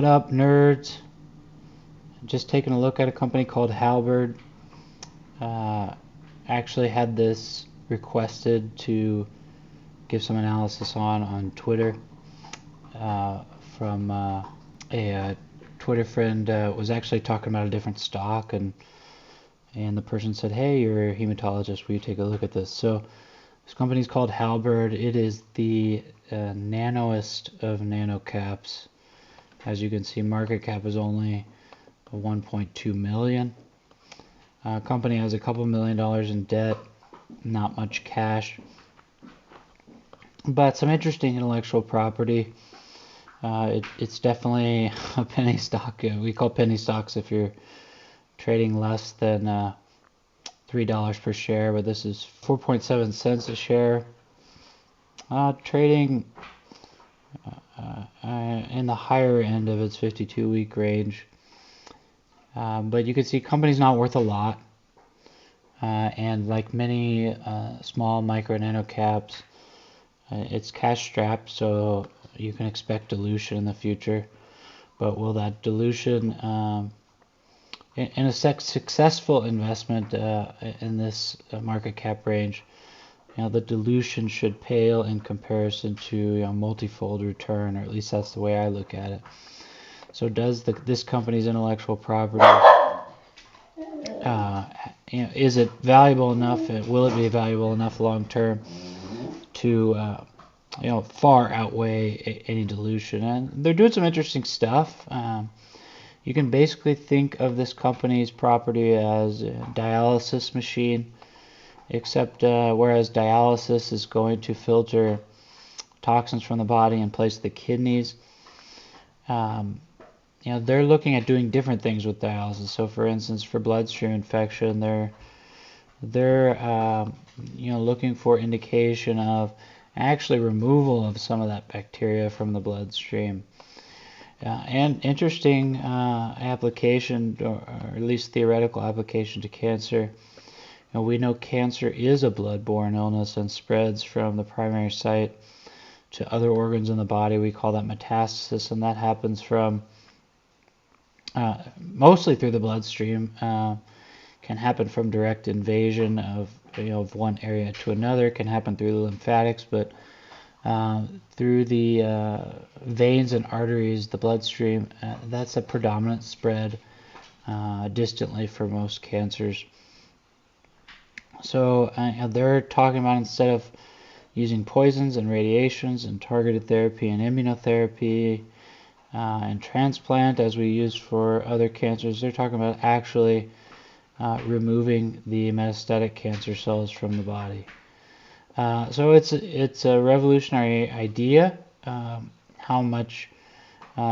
What up, nerds? Just taking a look at a company called Halberd. Actually had this requested to give some analysis on Twitter from a Twitter friend. Was actually talking about a different stock, and the person said, "Hey, you're a hematologist, will you take a look at this?" So this company is called Halberd. It is the nanoest of nano-caps. As you can see, market cap is only 1.2 million. Company has a couple $1 million in debt, not much cash, but some interesting intellectual property. It's definitely a penny stock. We call penny stocks if you're trading less than $3 per share, but this is 4.7 cents a share. Trading in the higher end of its 52-week range. But you can see company's not worth a lot. And like many small micro nano caps, it's cash strapped, so you can expect dilution in the future. But will that dilution, in a successful investment in this market cap range, the dilution should pale in comparison to multifold return, or at least that's the way I look at it. So does this company's intellectual property, is it valuable enough? Will it be valuable enough long term to far outweigh any dilution? And they're doing some interesting stuff. You can basically think of this company's property as a dialysis machine, except whereas dialysis is going to filter toxins from the body and place the kidneys, they're looking at doing different things with dialysis. So for instance, for bloodstream infection, they're looking for indication of actually removal of some of that bacteria from the bloodstream. And interesting application, or at least theoretical application to cancer. We know cancer is a blood-borne illness and spreads from the primary site to other organs in the body. We call that metastasis, and that happens from mostly through the bloodstream. Can happen from direct invasion of one area to another. Can happen through the lymphatics, but through the veins and arteries, the bloodstream, that's a predominant spread distantly for most cancers. So they're talking about, instead of using poisons and radiations and targeted therapy and immunotherapy and transplant as we use for other cancers, they're talking about actually removing the metastatic cancer cells from the body. So it's a revolutionary idea. How much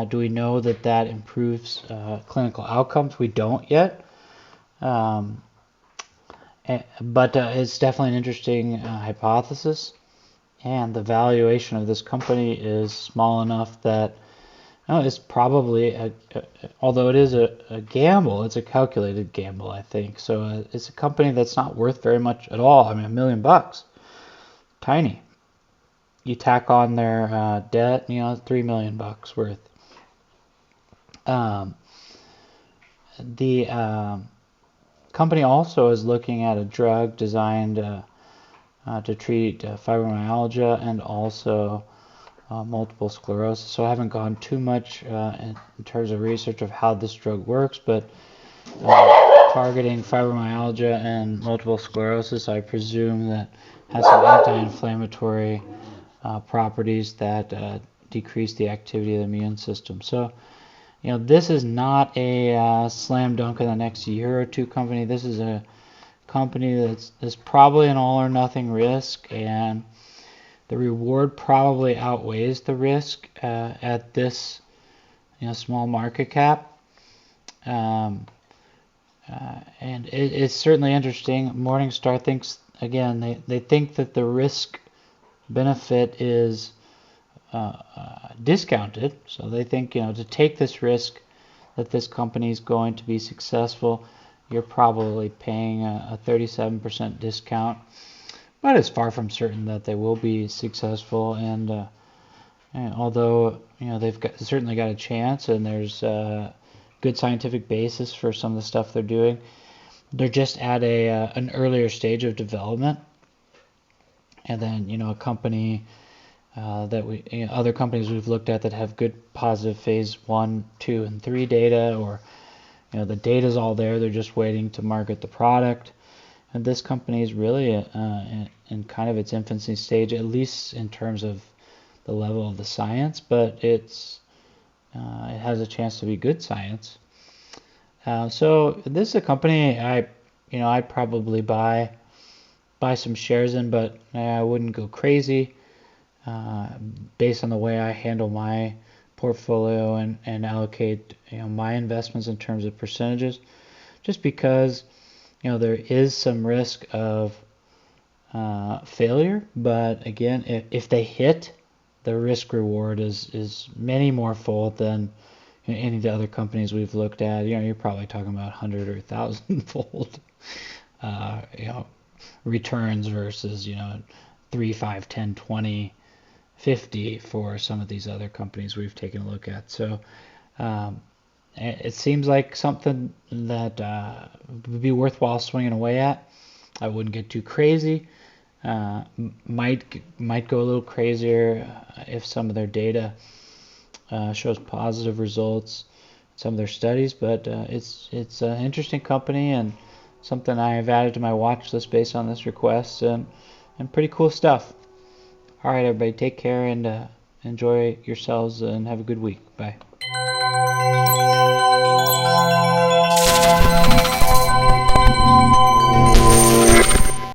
do we know that improves clinical outcomes? We don't yet. But it's definitely an interesting hypothesis, and the valuation of this company is small enough that it's probably, although it is a gamble, it's a calculated gamble, I think. So it's a company that's not worth very much at all. I mean, $1 million, tiny. You tack on their debt, $3 million worth. The company also is looking at a drug designed to treat fibromyalgia and also multiple sclerosis. So I haven't gone too much in terms of research of how this drug works, but targeting fibromyalgia and multiple sclerosis, I presume that has some anti-inflammatory properties that decrease the activity of the immune system. So this is not a slam dunk in the next year or two company. This is a company that's probably an all or nothing risk, and the reward probably outweighs the risk at this small market cap. And it's certainly interesting. Morningstar thinks, again, they think that the risk benefit is discounted. So they think, to take this risk that this company is going to be successful, you're probably paying a 37% discount. But it's far from certain that they will be successful. And And although they've certainly got a chance, and there's good scientific basis for some of the stuff they're doing, they're just at an earlier stage of development. And then a company that other companies we've looked at that have good positive phase 1, 2, and 3 data, or the data's all there, they're just waiting to market the product. And this company is really in kind of its infancy stage, at least in terms of the level of the science, but it has a chance to be good science. So this is a company I probably buy some shares in, but I wouldn't go crazy based on the way I handle my portfolio and allocate my investments in terms of percentages, just because there is some risk of failure. But again, if they hit, the risk reward is many more fold than any of the other companies we've looked at. You're probably talking about 100 or 1,000 fold returns versus 3, 5, 10, 20, 50 for some of these other companies we've taken a look at. So it seems like something that would be worthwhile swinging away at. I wouldn't get too crazy. Might go a little crazier if some of their data shows positive results in some of their studies, but it's an interesting company and something I have added to my watch list based on this request, and pretty cool stuff. All right, everybody, take care and enjoy yourselves and have a good week. Bye.